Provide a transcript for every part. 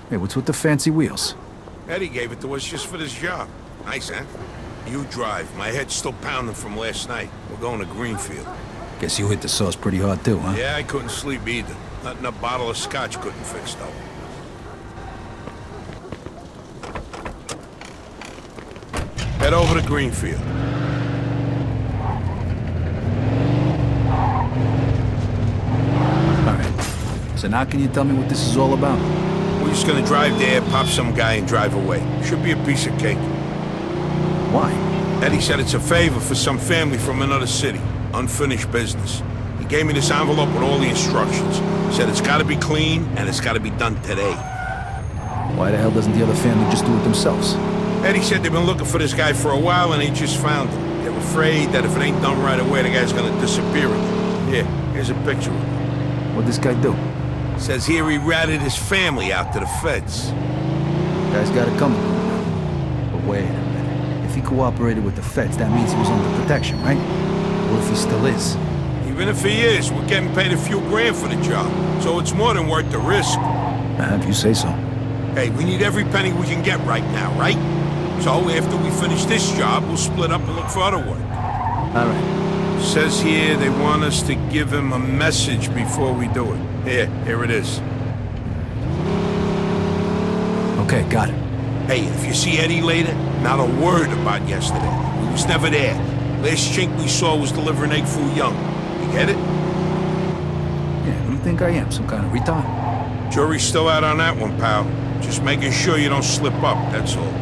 Hey, what's with the fancy wheels? Eddie gave it to us just for this job. Nice, huh? You drive. My head's still pounding from last night. We're going to Greenfield. Guess you hit the sauce pretty hard too, huh? Yeah, I couldn't sleep either. Nothing a bottle of scotch couldn't fix, though. Head over to Greenfield. So now can you tell me what this is all about? We're just gonna drive there, pop some guy, and drive away. Should be a piece of cake. Why? Eddie said it's a favor for some family from another city. Unfinished business. He gave me this envelope with all the instructions. Said it's gotta be clean, and it's gotta be done today. Why the hell doesn't the other family just do it themselves? Eddie said they've been looking for this guy for a while, and they just found him. They're afraid that if it ain't done right away, the guy's gonna disappear again. Here, here's a picture of him. What'd this guy do? Says here he ratted his family out to the feds. Guy's got it coming. But wait a minute. If he cooperated with the feds, that means he was under protection, right? What if he still is? Even if he is, we're getting paid a few grand for the job. So it's more than worth the risk. If you say so. Hey, we need every penny we can get right now, right? So after we finish this job, we'll split up and look for other work. All right. Says here they want us to give him a message before we do it. Here it is. Okay, got it. Hey, if you see Eddie later, not a word about yesterday. He was never there. Last chink we saw was delivering egg foo young. You get it? Yeah, who do you think I am? Some kind of retard? Jury's still out on that one, pal. Just making sure you don't slip up, that's all.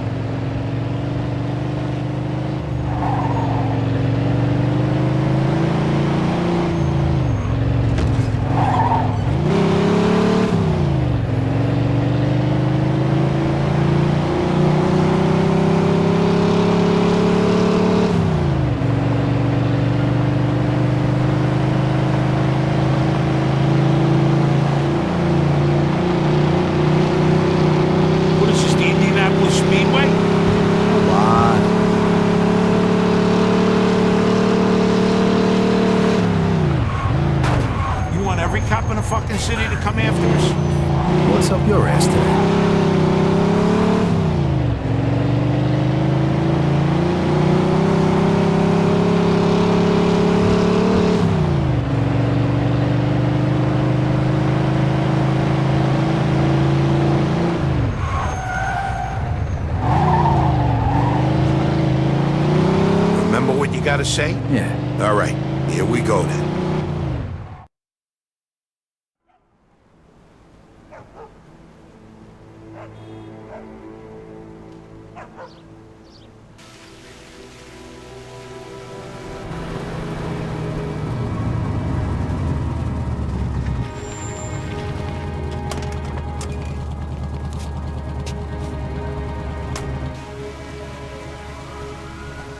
Fucking city to come after us. What's up your ass today? Remember what you gotta say? Yeah. All right, here we go then.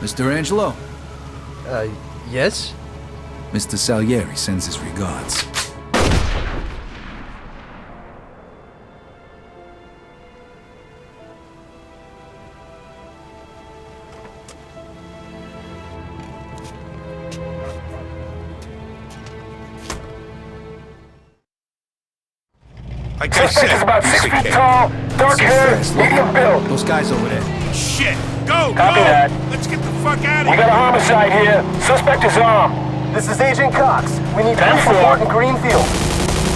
Mr. Angelo? Yes? Mr. Salieri sends his regards. Like I said, is about 6 feet tall, dark hair, medium build. Those guys over there. Shit! Go! Copy that. Let's get the fuck out of We here! got a homicide here. Suspect is armed. This is Agent Cox. We need 10-4. support in Greenfield.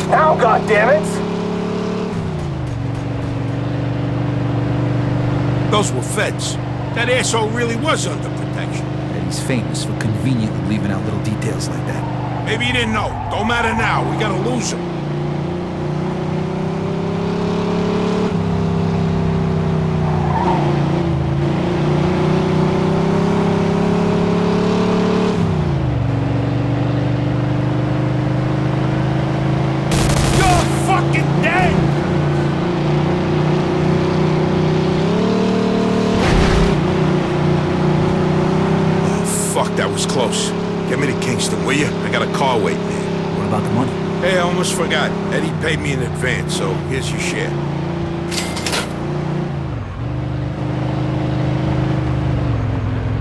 Now, goddammit! Those were feds. That asshole really was under protection. And he's famous for conveniently leaving out little details like that. Maybe he didn't know. Don't matter now. We gotta lose him. That was close. Get me to Kingston, will you? I got a car waiting there. What about the money? Hey, I almost forgot. Eddie paid me in advance, so here's your share.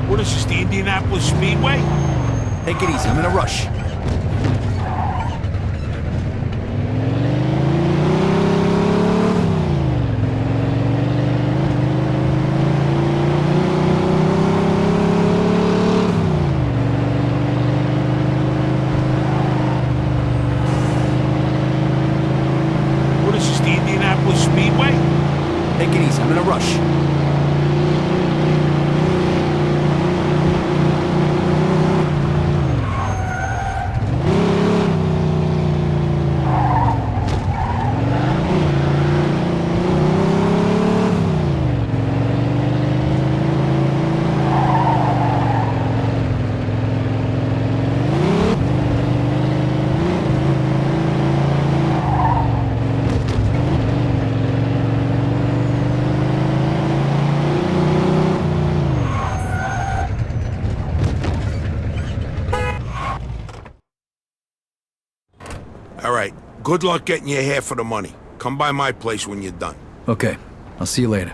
What is this, the Indianapolis Speedway? Take it easy, I'm in a rush. All right. Good luck getting your half of the money. Come by my place when you're done. Okay, I'll see you later.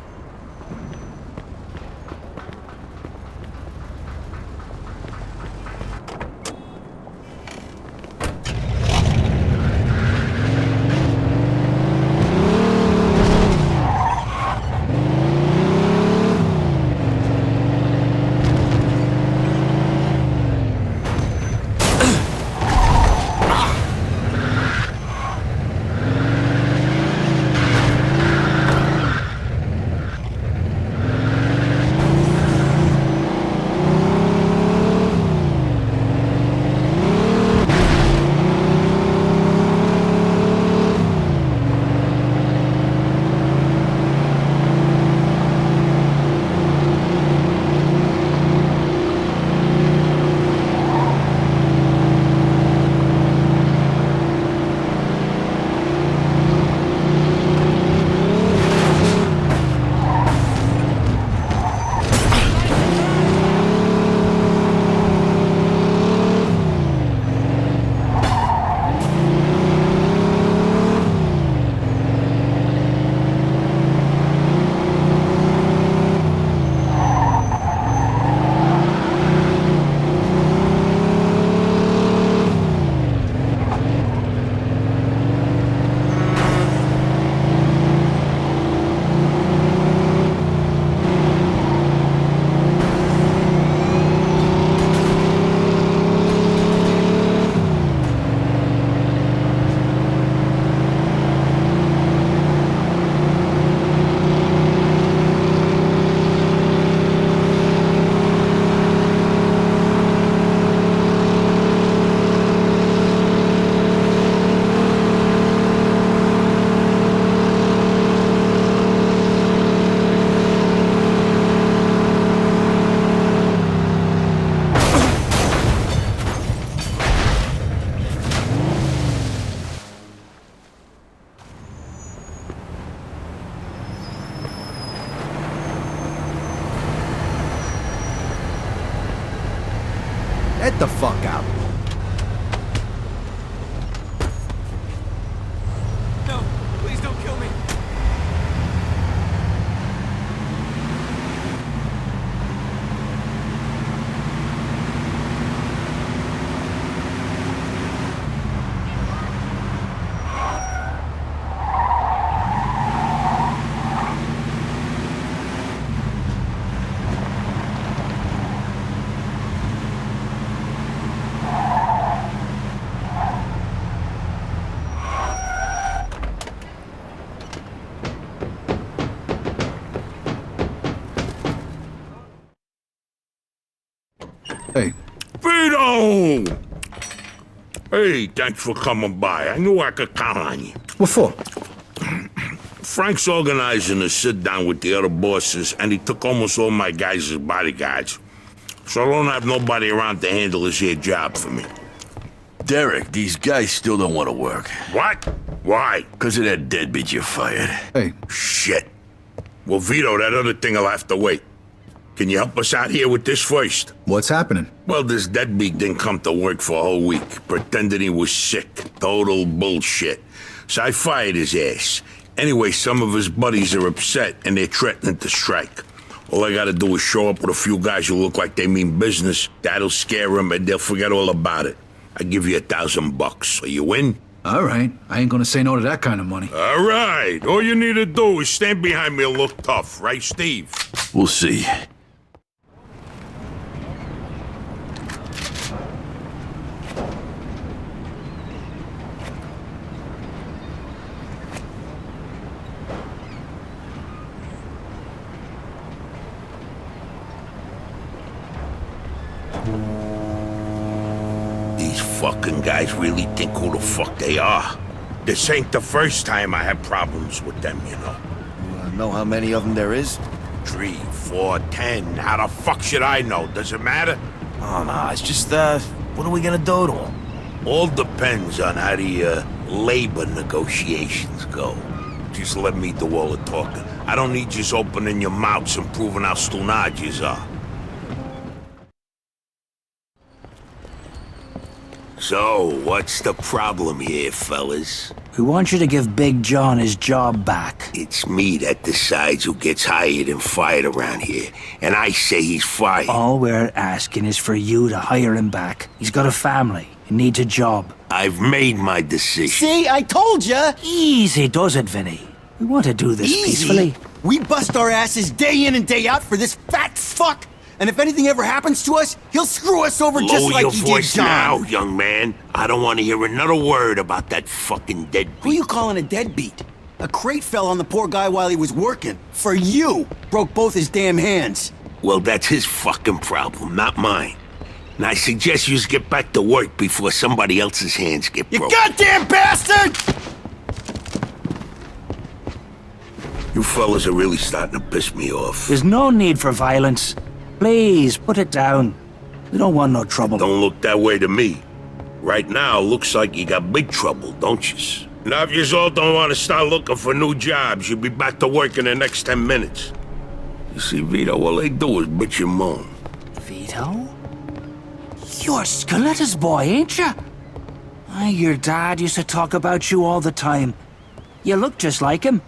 Get the fuck out. No, please don't kill me. Hey, Vito! Hey, thanks for coming by. I knew I could count on you. what for? Frank's organizing a sit-down with the other bosses, and he took almost all my guys as bodyguards. So I don't have nobody around to handle this here job for me. Derek, these guys still don't want to work. What? Why? Because of that deadbeat you fired. Hey, Shit. Well, Vito, that other thing will have to wait. Can you help us out here with this first? what's happening? Well, this deadbeat didn't come to work for a whole week, pretending he was sick. Total bullshit. So I fired his ass. Anyway, some of his buddies are upset, and they're threatening to strike. All I gotta do is show up with a few guys who look like they mean business. That'll scare them, and they'll forget all about it. I give you $1,000. So you win? All right, I ain't gonna say no to that kind of money. All right. All you need to do is stand behind me and look tough, right, Steve? We'll see. These fucking guys really think who the fuck they are. This ain't the first time I had problems with them, you know. Know how many of them there is? 3, 4, 10. How the fuck should I know? Does it matter? Oh, no, it's just, what are we gonna do to them? All depends on how the, labor negotiations go. Just let me do all the talking. I don't need just opening your mouths and proving how stunad yous are. So, what's the problem here, fellas? We want you to give Big John his job back. It's me that decides who gets hired and fired around here, and I say he's fired. All we're asking is for you to hire him back. He's got a family. He needs a job. I've made my decision. See, I told ya! Easy does it, Vinny. We want to do this peacefully. We bust our asses day in and day out for this fat fuck! And if anything ever happens to us, he'll screw us over just Lower like your he voice did John. now, young man. I don't want to hear another word about that fucking deadbeat. Who you calling a deadbeat? A crate fell on the poor guy while he was working. For you! Broke both his damn hands. Well, that's his fucking problem, not mine. And I suggest you get back to work before somebody else's hands get You broken. goddamn bastard! You fellas are really starting to piss me off. There's no need for violence. Please, put it down. We don't want no trouble. Don't look that way to me. Right now, looks like you got big trouble, don't yous? Now, if yous all don't want to start looking for new jobs, you'll be back to work in the next 10 minutes. You see, Vito, all they do is bitch and moan. Vito? You're Scoletta's boy, ain't ya? Your dad used to talk about you all the time. You look just like him.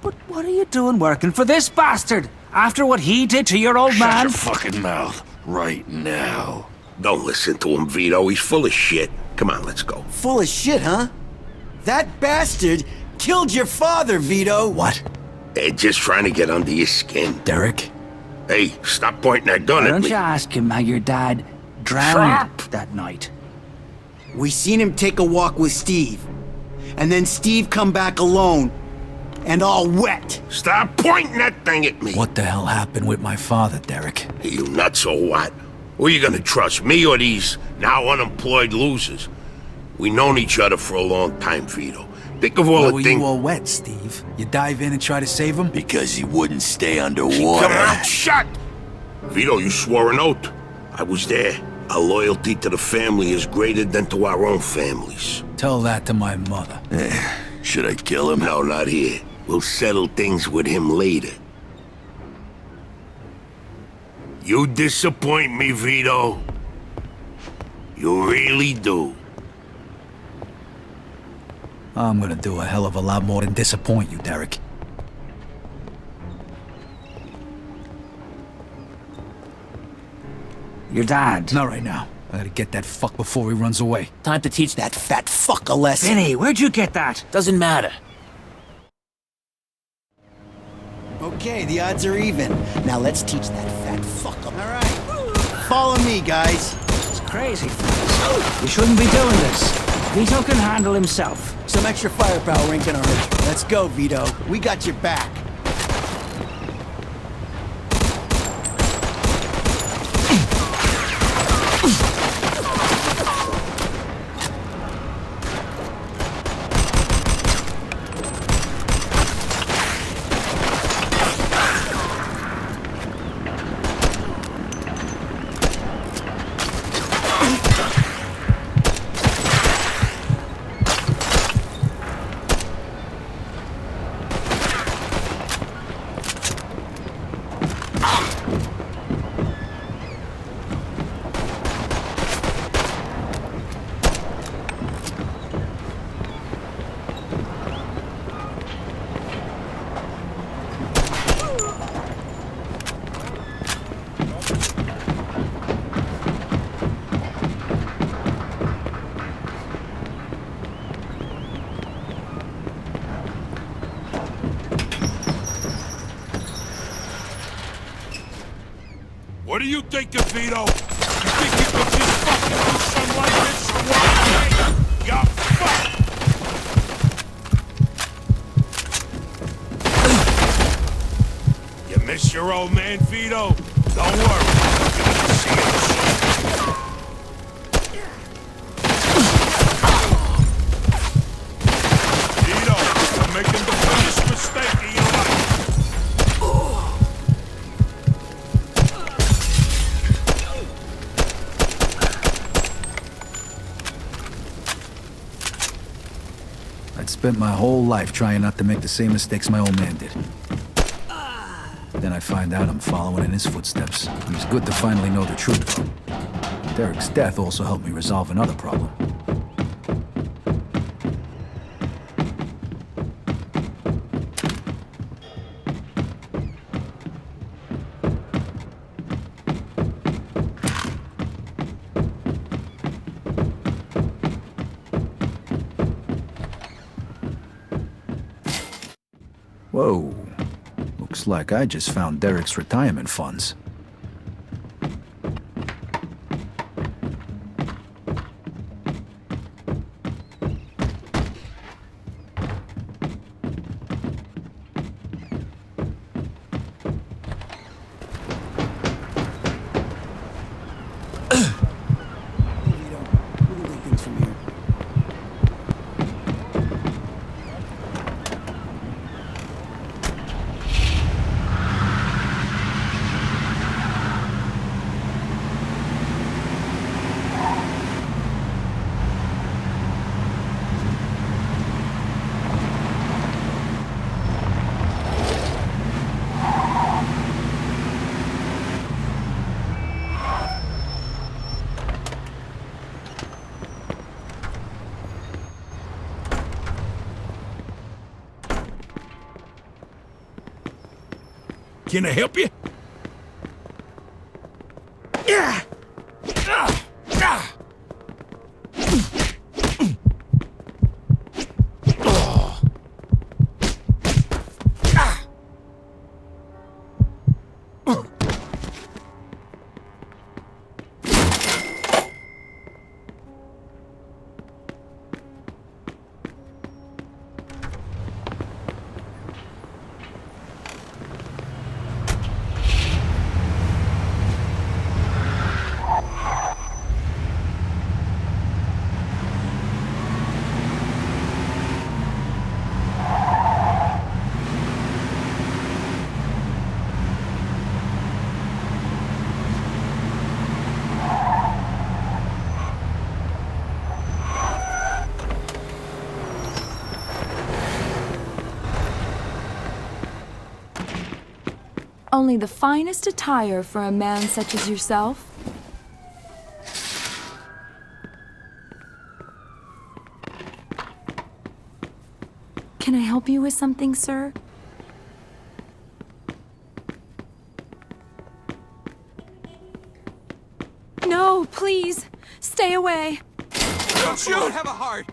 But what are you doing working for this bastard? After what he did to your old man? Shut your fucking mouth right now. Don't listen to him, Vito. He's full of shit. Come on, let's go. Full of shit, huh? That bastard killed your father, Vito. What? They're just trying to get under your skin. Derek? Hey, stop pointing that gun Why at don't me. you ask him how your dad drowned that night? We seen him take a walk with Steve. And then Steve come back alone. And all wet. Stop pointing that thing at me. What the hell happened with my father, Derek? Are you nuts or what? Who are you gonna trust, me or these now unemployed losers? We known each other for a long time, Vito. Think of all Why the were things. you all wet, Steve? You dive in and try to save him? Because he wouldn't stay underwater. Come out, shut! Vito, you swore an oath. I was there. Our loyalty to the family is greater than to our own families. Tell that to my mother. Should I kill him? No, not here. We'll settle things with him later. You disappoint me, Vito. You really do. I'm gonna do a hell of a lot more than disappoint you, Derek. Your dad. Not right now. I gotta get that fuck before he runs away. Time to teach that fat fuck a lesson. Vinny, where'd you get that? Doesn't matter. Okay, the odds are even. Now let's teach that fat fuck up. All right. Follow me, guys. It's crazy. We shouldn't be doing this. Vito can handle himself. Some extra firepower ain't gonna hurt you. Let's go, Vito. We got your back. What do you think of Vito? You think you could just fucking do something like this or what? You fuck! You miss your old man, Vito? Don't worry. You're gonna see him soon. I'd spent my whole life trying not to make the same mistakes my old man did. Then I find out I'm following in his footsteps. It was good to finally know the truth. Derek's death also helped me resolve another problem. Whoa. Looks like I just found Derek's retirement funds. Can I help you? Only the finest attire for a man such as yourself. Can I help you with something, sir? No, please! Stay away! Don't shoot! I don't have a heart!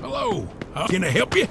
Hello. Can I help you?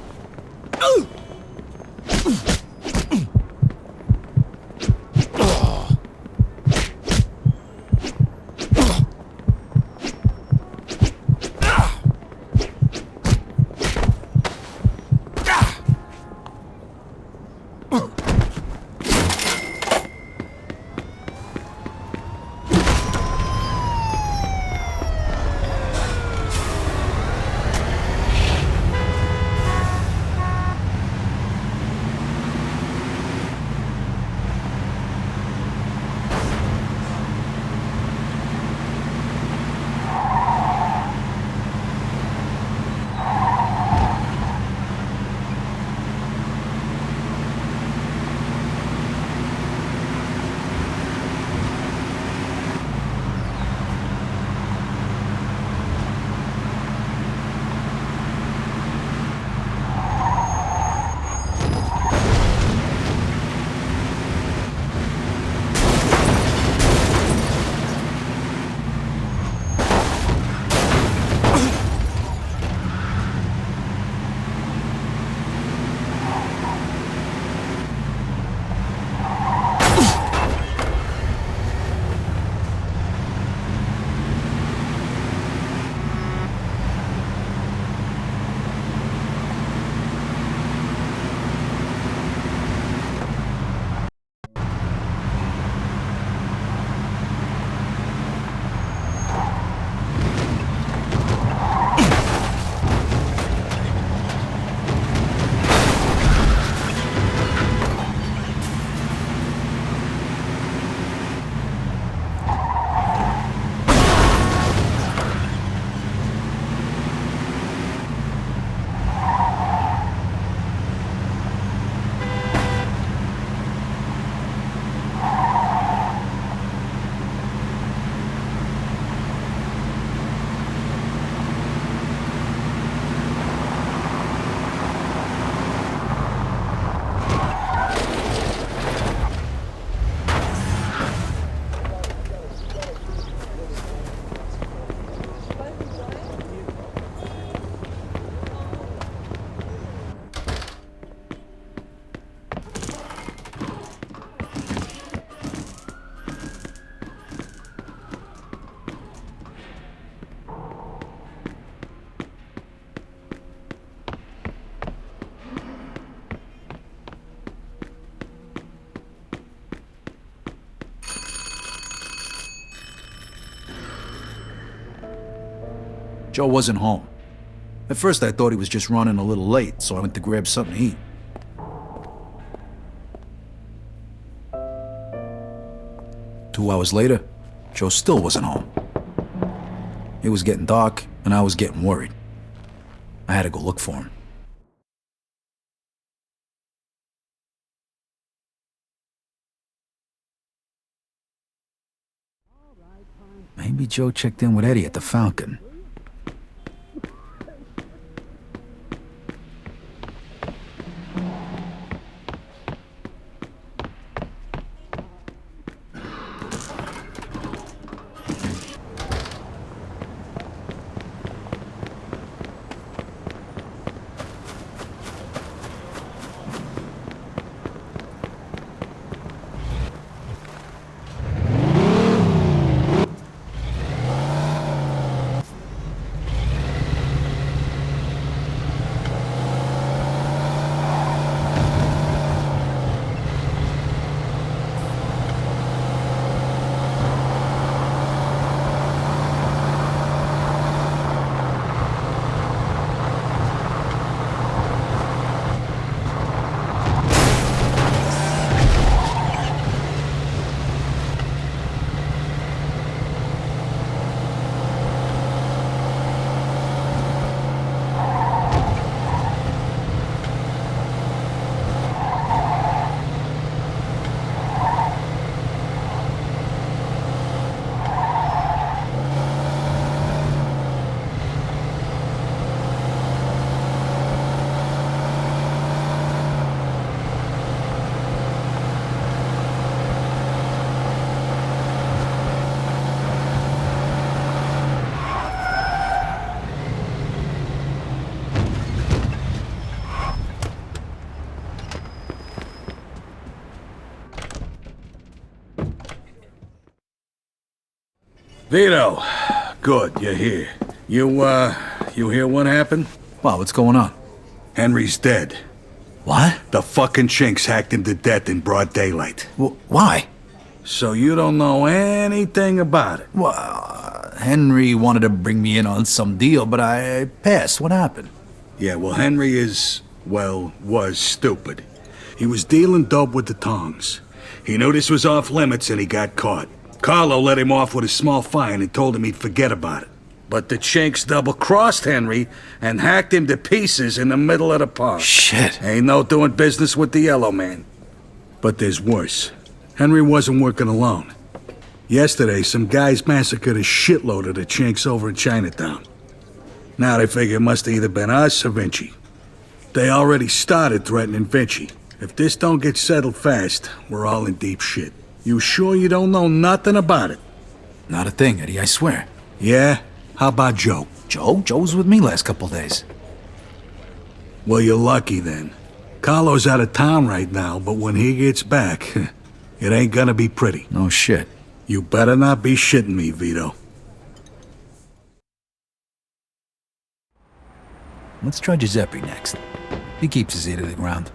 Joe wasn't home. At first I thought he was just running a little late, so I went to grab something to eat. Two hours later, Joe still wasn't home. It was getting dark, and I was getting worried. I had to go look for him. Maybe Joe checked in with Eddie at the Falcon. Vito, good, you're here. You hear what happened? Wow, what's going on? Henry's dead. What? The fucking chinks hacked him to death in broad daylight. Why? So you don't know anything about it? Well, Henry wanted to bring me in on some deal, but I passed. What happened? Yeah, well, Henry was stupid. He was dealing dope with the tongs. He knew this was off limits and he got caught. Carlo let him off with a small fine and told him he'd forget about it. But the chinks double-crossed Henry and hacked him to pieces in the middle of the park. Shit. Ain't no doing business with the Yellow Man. But there's worse. Henry wasn't working alone. Yesterday, some guys massacred a shitload of the chinks over in Chinatown. Now they figure it must have either been us or Vinci. They already started threatening Vinci. If this don't get settled fast, we're all in deep shit. You sure you don't know nothing about it? Not a thing, Eddie, I swear. Yeah? How about Joe? Joe? Joe was with me last couple days. Well, you're lucky then. Carlo's out of town right now, but when he gets back, it ain't gonna be pretty. No shit. You better not be shitting me, Vito. Let's try Giuseppe next. He keeps his ear to the ground.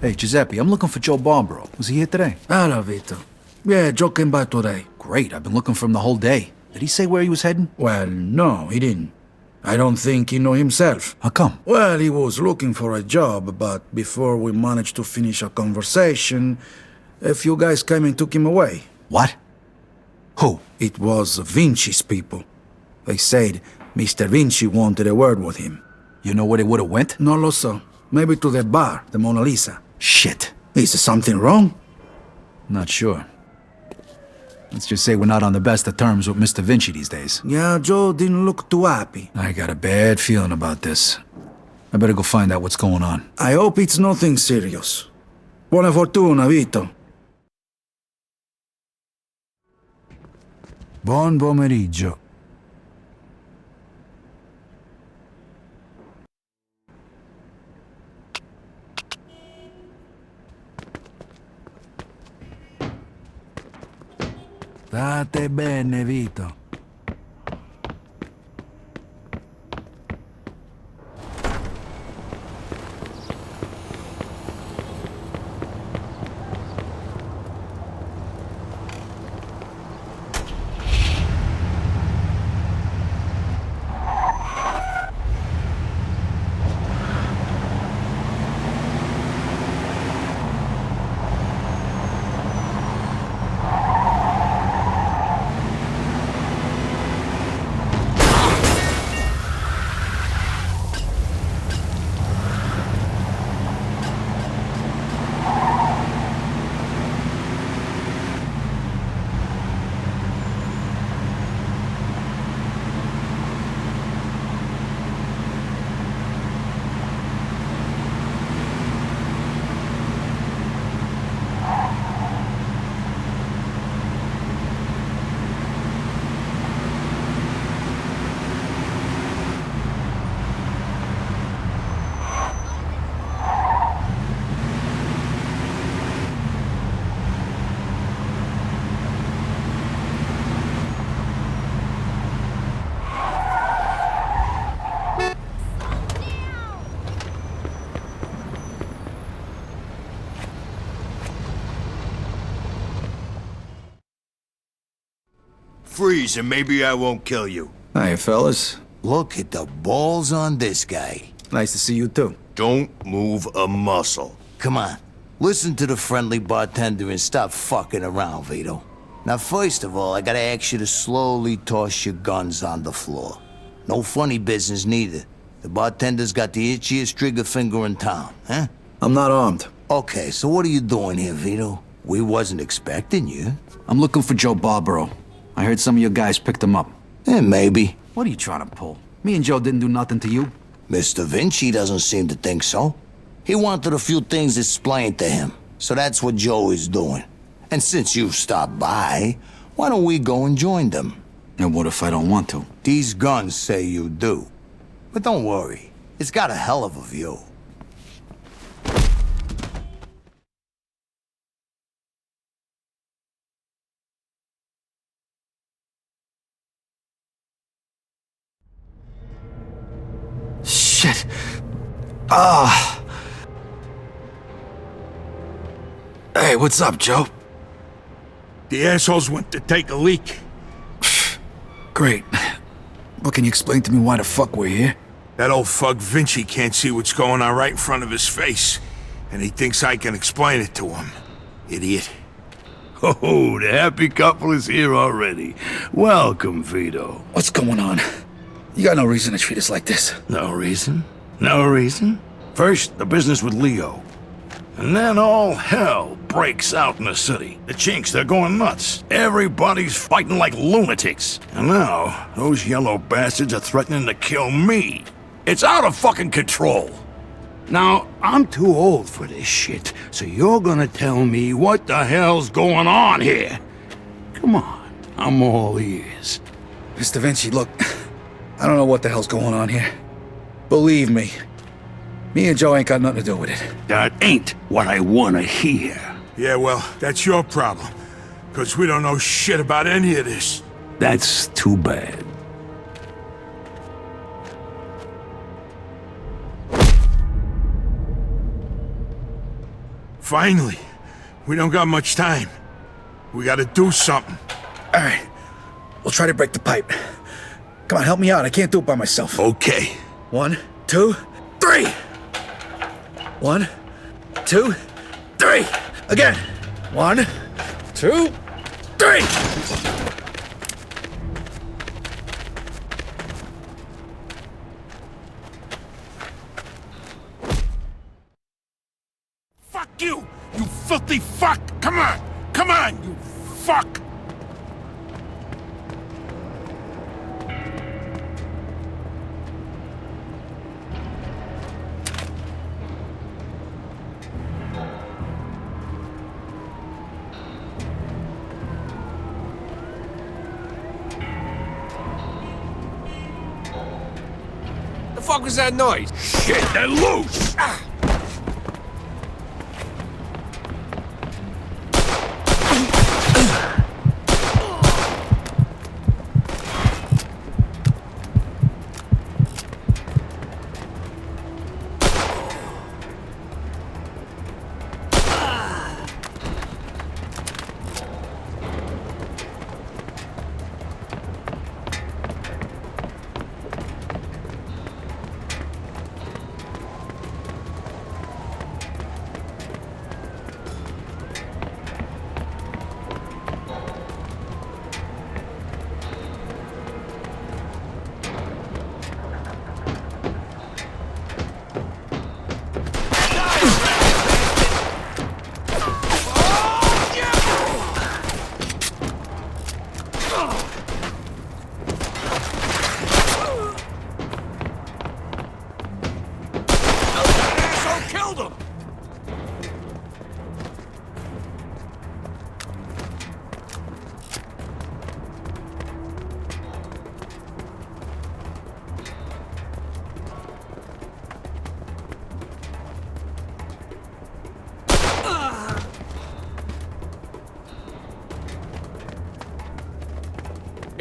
Hey, Giuseppe, I'm looking for Joe Barbaro. Was he here today? Hello, Vito. Yeah, Joe came by today. Great, I've been looking for him the whole day. Did he say where he was heading? Well, no, he didn't. I don't think he know himself. How come? Well, he was looking for a job, but before we managed to finish our conversation, a few guys came and took him away. What? Who? It was Vinci's people. They said Mr. Vinci wanted a word with him. You know where they would've went? No lo so. Maybe to the bar, the Mona Lisa. Shit. Is something wrong? Not sure. Let's just say we're not on the best of terms with Mr. Vinci these days. Yeah, Joe didn't look too happy. I got a bad feeling about this. I better go find out what's going on. I hope it's nothing serious. Buona fortuna, Vito. Buon pomeriggio. State bene, Vito. Freeze and maybe I won't kill you. Hiya, fellas. Look at the balls on this guy. Nice to see you, too. Don't move a muscle. Come on, listen to the friendly bartender and stop fucking around, Vito. Now, first of all, I gotta ask you to slowly toss your guns on the floor. No funny business, neither. The bartender's got the itchiest trigger finger in town, huh? I'm not armed. Okay, so what are you doing here, Vito? We wasn't expecting you. I'm looking for Joe Barbaro. I heard some of your guys picked him up. Maybe. What are you trying to pull? Me and Joe didn't do nothing to you. Mr. Vinci doesn't seem to think so. He wanted a few things explained to him, so that's what Joe is doing. And since you've stopped by, why don't we go and join them? And what if I don't want to? These guns say you do. But don't worry, it's got a hell of a view. Shit. Ah. Hey, what's up, Joe? The assholes went to take a leak. Great. But can you explain to me why the fuck we're here? That old fuck Vinci can't see what's going on right in front of his face, and he thinks I can explain it to him. Idiot. Oh, the happy couple is here already. Welcome, Vito. What's going on? You got no reason to treat us like this. No reason? No reason? First, the business with Leo. And then all hell breaks out in the city. The Chinks, they're going nuts. Everybody's fighting like lunatics. And now, those yellow bastards are threatening to kill me. It's out of fucking control. Now, I'm too old for this shit, so you're gonna tell me what the hell's going on here. Come on, I'm all ears. Mr. Vinci, look, I don't know what the hell's going on here. Believe me, me and Joe ain't got nothing to do with it. That ain't what I wanna hear. Yeah, well, that's your problem. Because we don't know shit about any of this. That's too bad. Finally. We don't got much time. We gotta do something. All right. We'll try to break the pipe. Come on, help me out. I can't do it by myself. Okay. 1, 2, 3! 1, 2, 3! Again! 1, 2, 3! Fuck you! You filthy fuck! Come on! Come on, you fuck! The fuck was that noise? Shit, they're loose!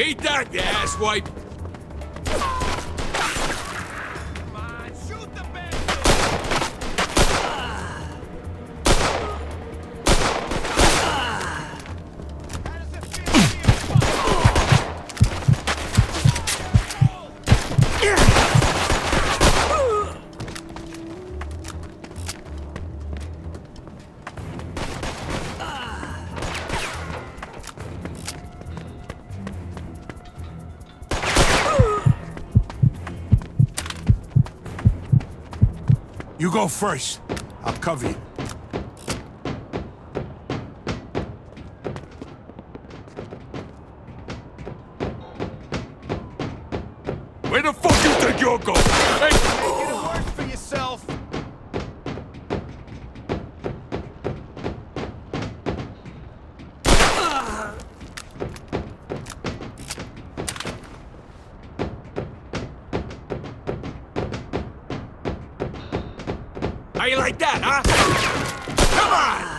Eat that, you asswipe! You go first. I'll cover you. Where the fuck you think you're going? Hey! Make it worse for yourself. How you like that, huh? Come on!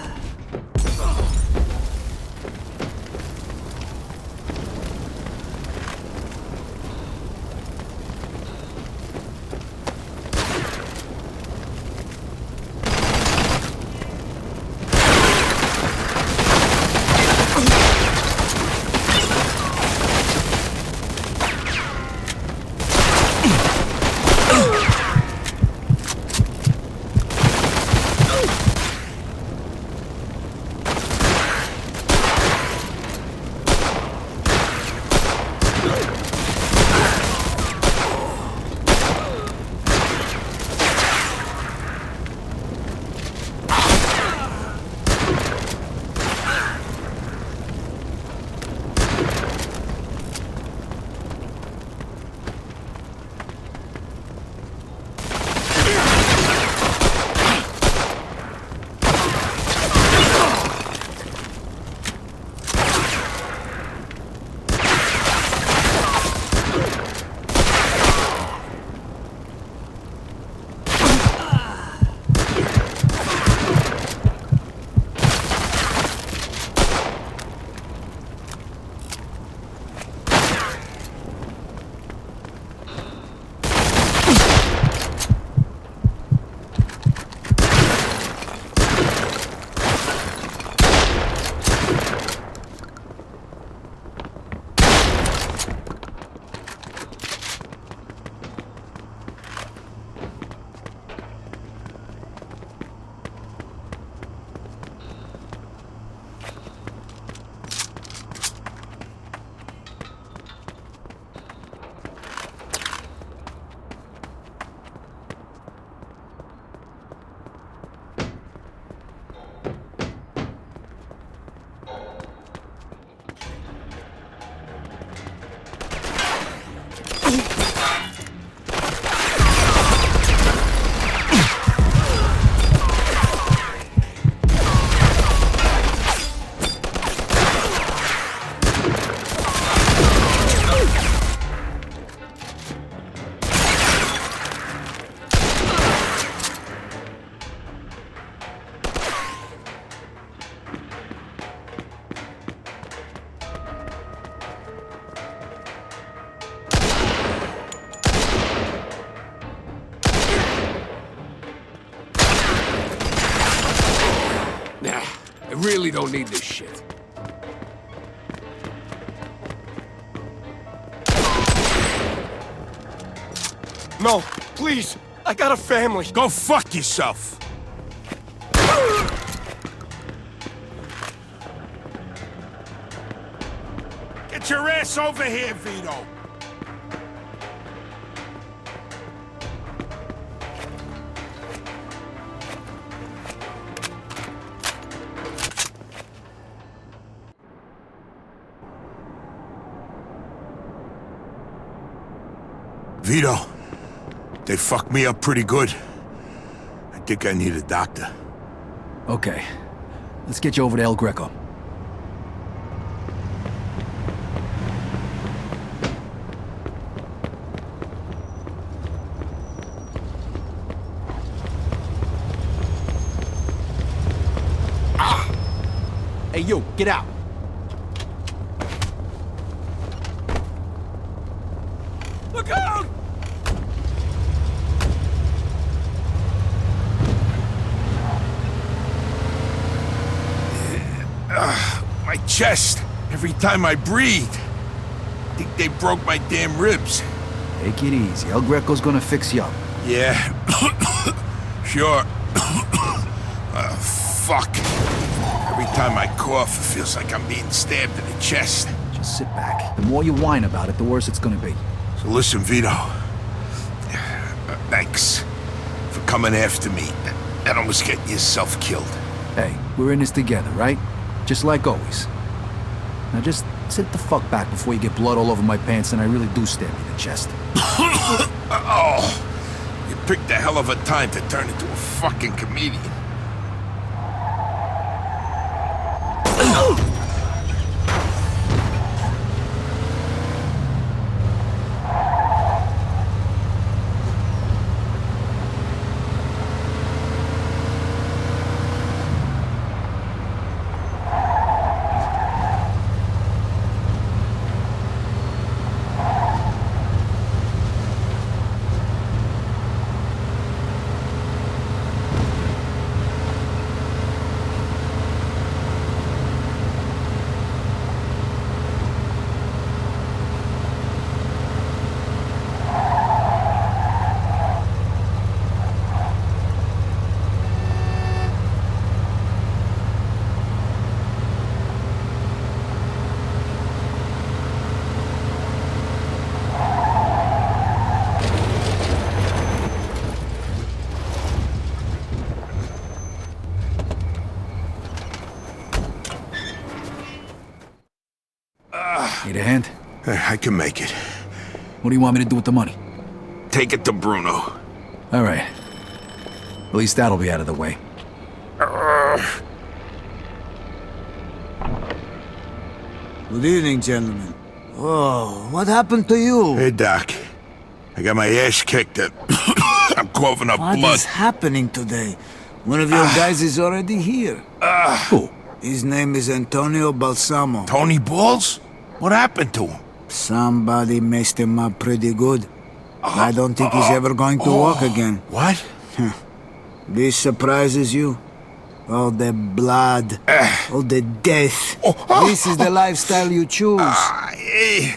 really don't need this shit. No, please. I got a family. Go fuck yourself. Get your ass over here, Vito. Vito, they fucked me up pretty good. I think I need a doctor. Okay. Let's get you over to El Greco. Hey, you, get out. Look out! My chest. Every time I breathe. I think they broke my damn ribs. Take it easy. El Greco's gonna fix you up. Yeah. Sure. Fuck. Every time I cough, it feels like I'm being stabbed in the chest. Just sit back. The more you whine about it, the worse it's gonna be. So listen, Vito. Thanks for coming after me and almost getting yourself killed. Hey, we're in this together, right? Just like always. Now just sit the fuck back before you get blood all over my pants and I really do stab you in the chest. Oh, you picked a hell of a time to turn into a fucking comedian. Need a hand? I can make it. What do you want me to do with the money? Take it to Bruno. All right. At least that'll be out of the way. Good evening, gentlemen. Oh, what happened to you? Hey, Doc. I got my ass kicked. I'm coughing up blood. What is happening today? One of your guys is already here. Who? His name is Antonio Balsamo. Tony Balls? What happened to him? Somebody messed him up pretty good. I don't think he's ever going to walk again. What? This surprises you? All the blood, all the death. This is the lifestyle you choose.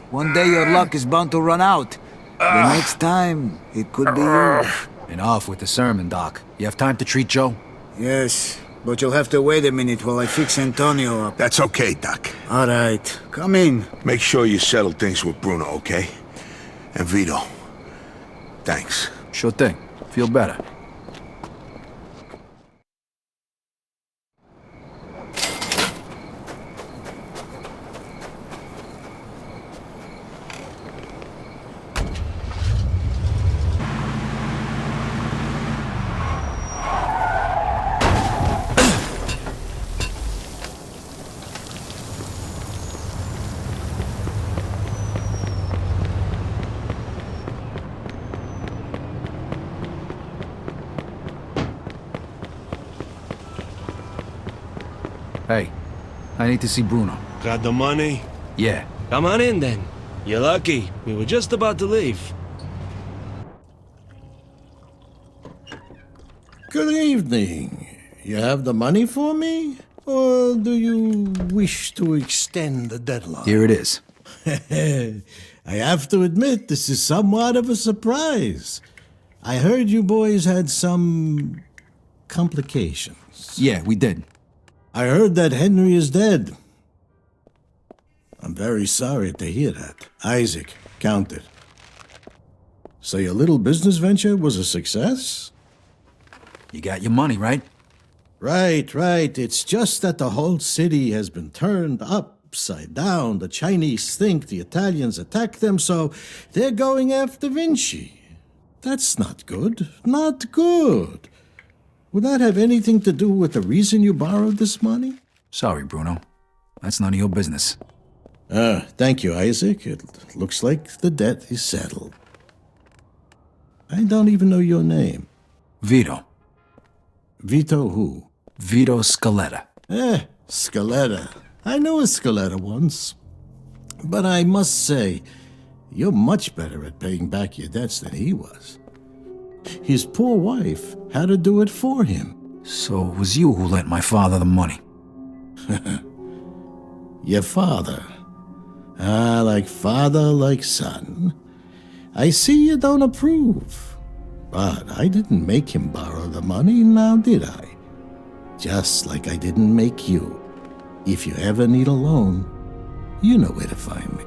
One day your luck is bound to run out. The next time, it could be you. Enough with the sermon, Doc. You have time to treat Joe? Yes, but you'll have to wait a minute while I fix Antonio up. That's okay, Doc. All right, come in. Make sure you settle things with Bruno, okay? And Vito. Thanks. Sure thing. Feel better. Hey, I need to see Bruno. Got the money? Yeah. Come on in then. You're lucky. We were just about to leave. Good evening. You have the money for me? Or do you wish to extend the deadline? Here it is. I have to admit, this is somewhat of a surprise. I heard you boys had some complications. Yeah, we did. I heard that Henry is dead. I'm very sorry to hear that. Isaac, count it. So your little business venture was a success? You got your money, right? Right. It's just that the whole city has been turned upside down. The Chinese think the Italians attacked them, so they're going after Vinci. That's not good. Not good. Would that have anything to do with the reason you borrowed this money? Sorry, Bruno. That's none of your business. Thank you, Isaac. It looks like the debt is settled. I don't even know your name. Vito. Vito who? Vito Scaletta. Scaletta. I knew a Scaletta once. But I must say, you're much better at paying back your debts than he was. His poor wife had to do it for him. So it was you who lent my father the money? Your father. Like father, like son. I see you don't approve. But I didn't make him borrow the money, now did I? Just like I didn't make you. If you ever need a loan, you know where to find me.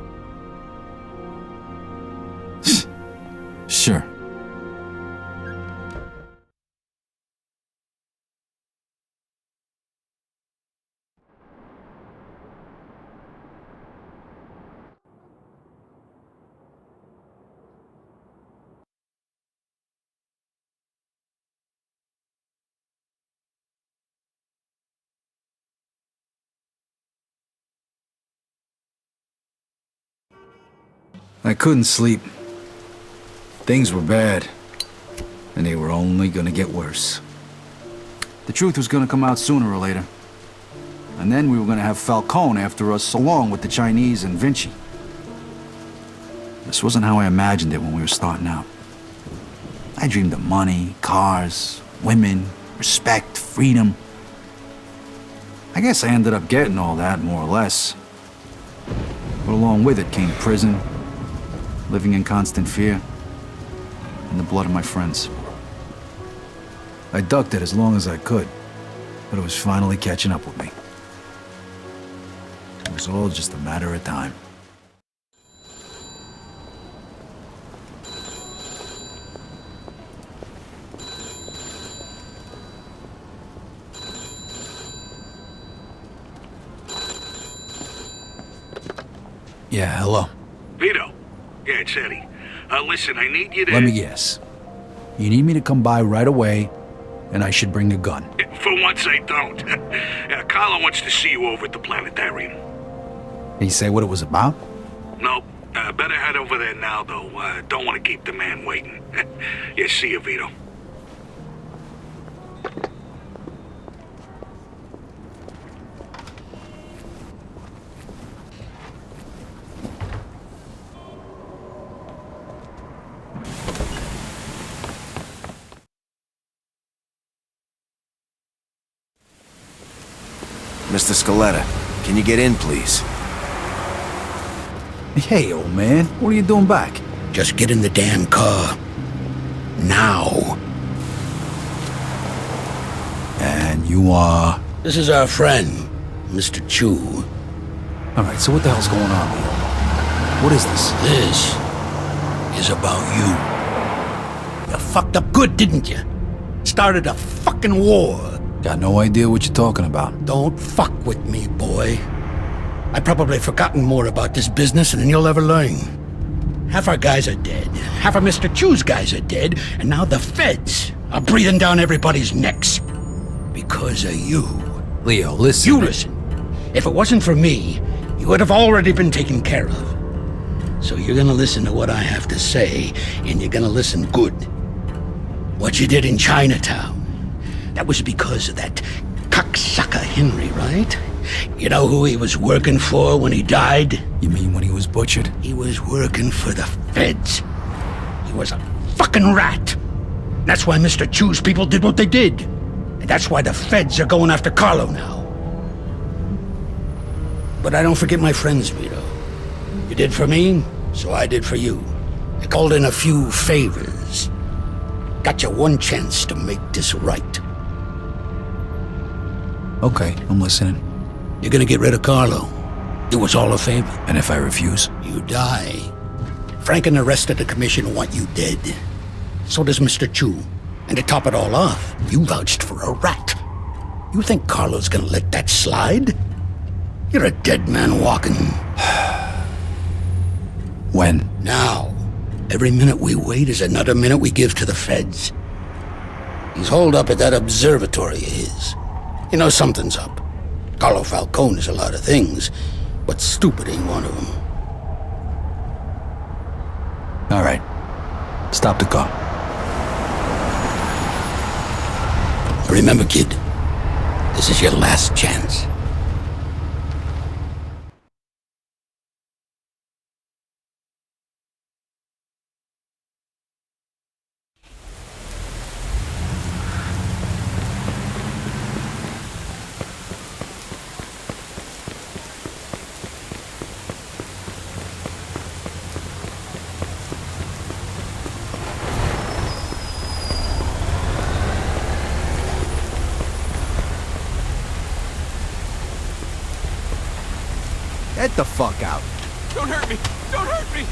Sure. I couldn't sleep. Things were bad, and they were only gonna get worse. The truth was gonna come out sooner or later. And then we were gonna have Falcone after us, along with the Chinese and Vinci. This wasn't how I imagined it when we were starting out. I dreamed of money, cars, women, respect, freedom. I guess I ended up getting all that, more or less. But along with it came prison, living in constant fear, and the blood of my friends. I ducked it as long as I could, but it was finally catching up with me. It was all just a matter of time. Yeah, hello. Vito. Yeah, it's Eddie. Listen, I need you to... Let me guess. You need me to come by right away, and I should bring a gun. For once, I don't. Carlo wants to see you over at the planetarium. Did he say what it was about? Nope. Better head over there now, though. Don't want to keep the man waiting. Yeah, see you, Vito. Mr. Scaletta, can you get in, please? Hey, old man. What are you doing back? Just get in the damn car. Now. And you are... This is our friend, Mr. Chu. Alright, so what the hell's going on here? What is this? This is about you. You fucked up good, didn't you? Started a fucking war. Got no idea what you're talking about. Don't fuck with me, boy. I've probably forgotten more about this business than you'll ever learn. Half our guys are dead. Half of Mr. Chu's guys are dead. And now the feds are breathing down everybody's necks. Because of you. Leo, listen. You listen. If it wasn't for me, you would have already been taken care of. So you're gonna listen to what I have to say, and you're gonna listen good. What you did in Chinatown. That was because of that cocksucker Henry, right? You know who he was working for when he died? You mean when he was butchered? He was working for the feds. He was a fucking rat. That's why Mr. Chu's people did what they did. And that's why the feds are going after Carlo now. But I don't forget my friends, Vito. You did for me, so I did for you. I called in a few favors. Got you one chance to make this right. Okay, I'm listening. You're gonna get rid of Carlo. Do us all a favor. And if I refuse? You die. Frank and the rest of the commission want you dead. So does Mr. Chu. And to top it all off, you vouched for a rat. You think Carlo's gonna let that slide? You're a dead man walking. When? Now. Every minute we wait is another minute we give to the feds. He's holed up at that observatory of his. You know something's up. Carlo Falcone is a lot of things, but stupid ain't one of them. All right. Stop the car. Remember, kid, this is your last chance. Get the fuck out. Don't hurt me! Don't hurt me!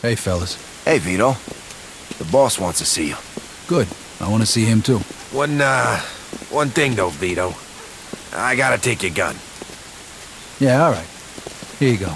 Hey, fellas. Hey, Vito. The boss wants to see you. Good. I want to see him too. One thing though, Vito. I gotta take your gun. Yeah, all right. Here you go.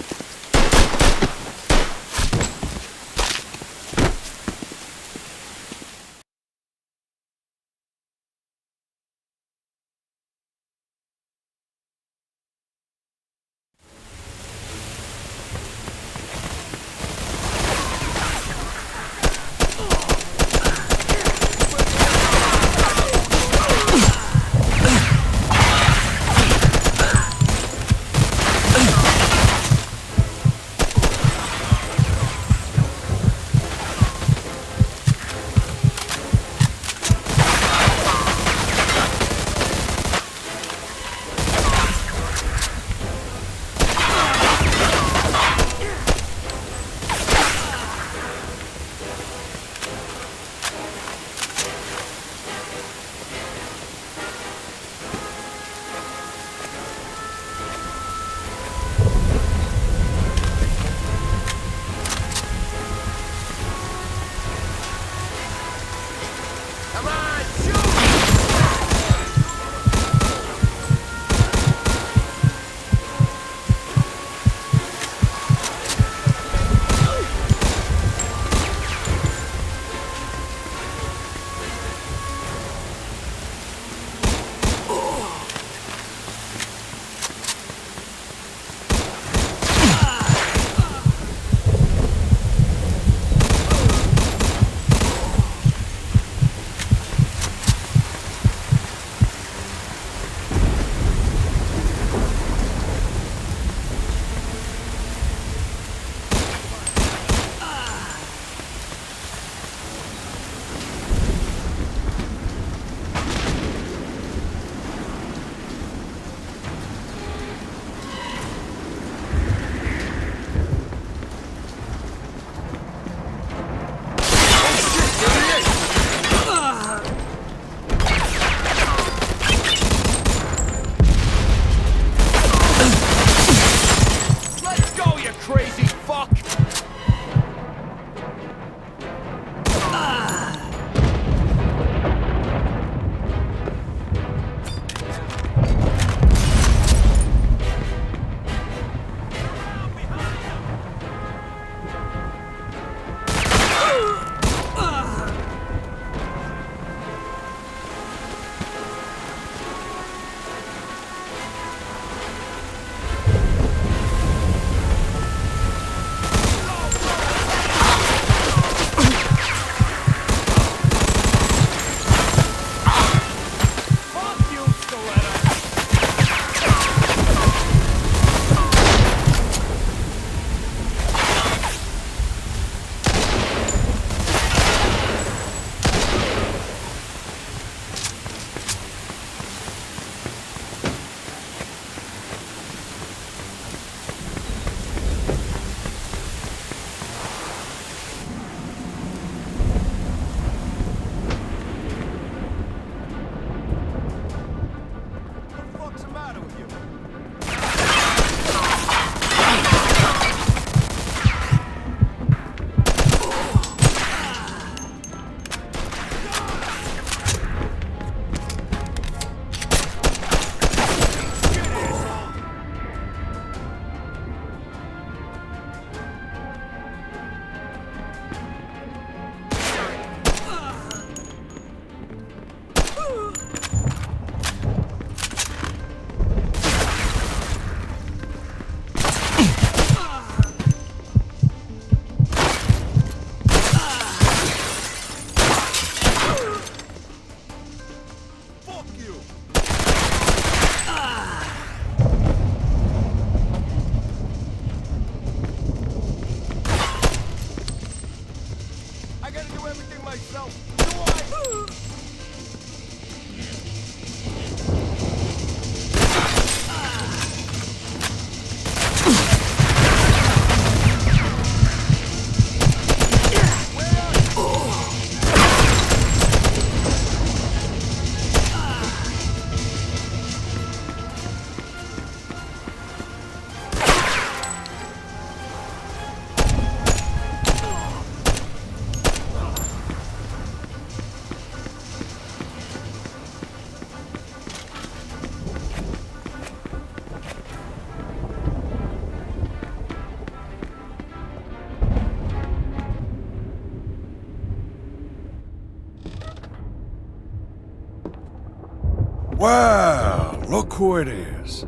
Well, look who it is.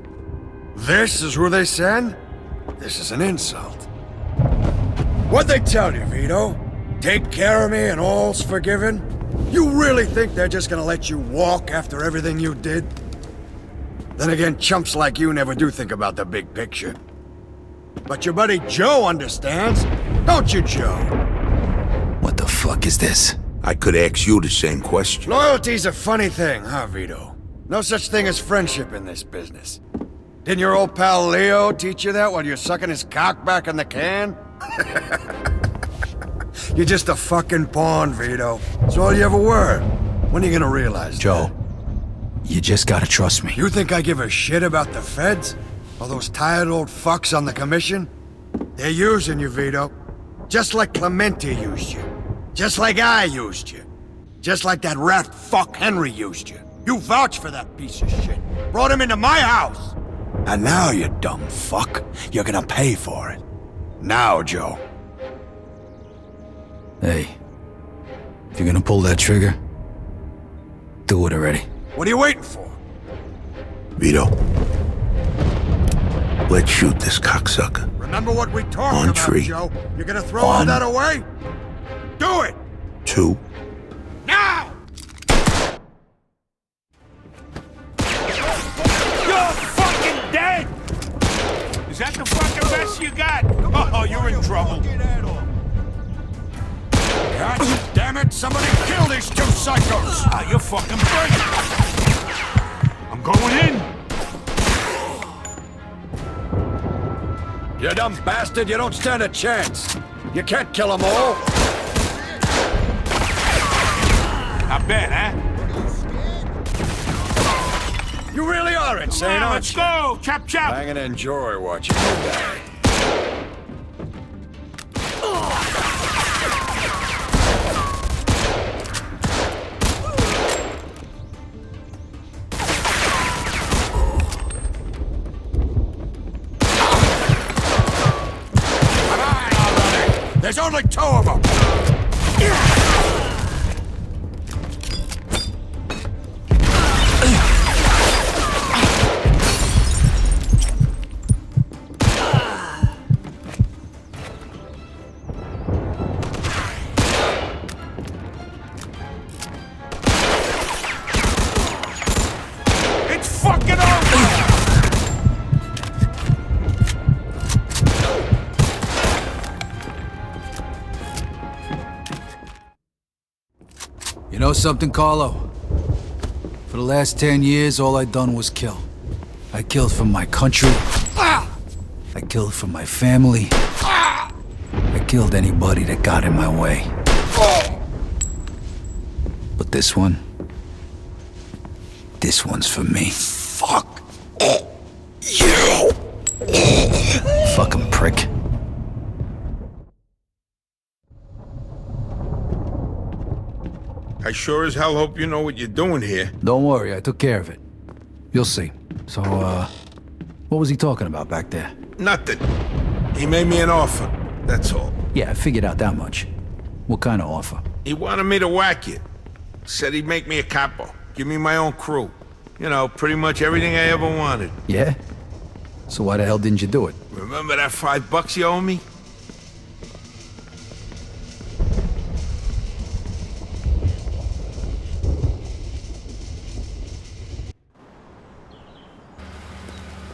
This is who they send? This is an insult. What'd they tell you, Vito? Take care of me and all's forgiven? You really think they're just gonna let you walk after everything you did? Then again, chumps like you never do think about the big picture. But your buddy Joe understands, don't you, Joe? What the fuck is this? I could ask you the same question. Loyalty's a funny thing, huh, Vito? No such thing as friendship in this business. Didn't your old pal Leo teach you that while you're sucking his cock back in the can? You're just a fucking pawn, Vito. That's all you ever were. When are you gonna realize Joe, you just gotta trust me. You think I give a shit about the feds? All those tired old fucks on the commission? They're using you, Vito. Just like Clemente used you. Just like I used you. Just like that rat fuck Henry used you. You vouched for that piece of shit. Brought him into my house. And now, you dumb fuck, you're gonna pay for it. Now, Joe. Hey, if you're gonna pull that trigger, do it already. What are you waiting for? Vito, let's shoot this cocksucker. Remember what we talked On about, tree. Joe? You're gonna throw all that away? Do it! 2. Now! You're fucking dead! Is that the fucking best you got? Oh, you're in trouble. God damn it! Somebody kill these two psychos! Ah, you're fucking breaking. I'm going in. You dumb bastard, you don't stand a chance. You can't kill them all. Not bad, huh? You really are insane, aren't Let's you? go! Chop chop! I'm gonna enjoy watching you die. There's only 2 of them! It's fucking over! You know something, Carlo? For the last 10 years, all I done was kill. I killed for my country. I killed for my family. I killed anybody that got in my way. But this one's for me. Fuck you! Fucking prick. I sure as hell hope you know what you're doing here. Don't worry, I took care of it. You'll see. So, what was he talking about back there? Nothing. He made me an offer, that's all. Yeah, I figured out that much. What kind of offer? He wanted me to whack you. Said he'd make me a capo, give me my own crew. You know, pretty much everything I ever wanted. Yeah? So why the hell didn't you do it? Remember that $5 you owe me?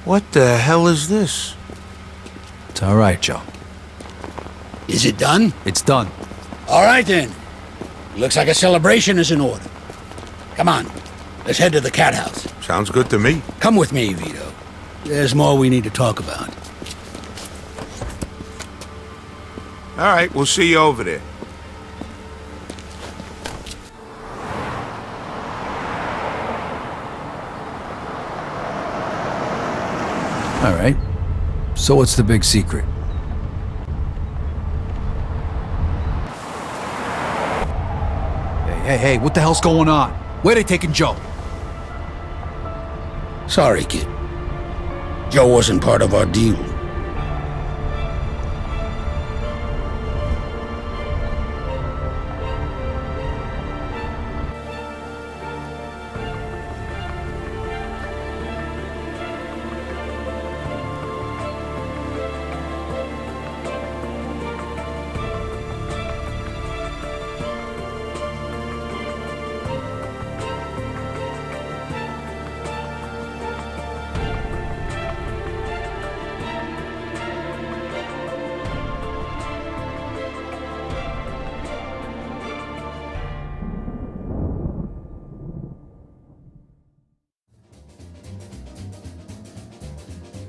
What the hell is this? It's all right, Joe. Is it done? It's done. All right, then. Looks like a celebration is in order. Come on, let's head to the cat house. Sounds good to me. Come with me, Vito. There's more we need to talk about. All right, we'll see you over there. All right. So what's the big secret? Hey, what the hell's going on? Where they taking Joe? Sorry, kid. Joe wasn't part of our deal.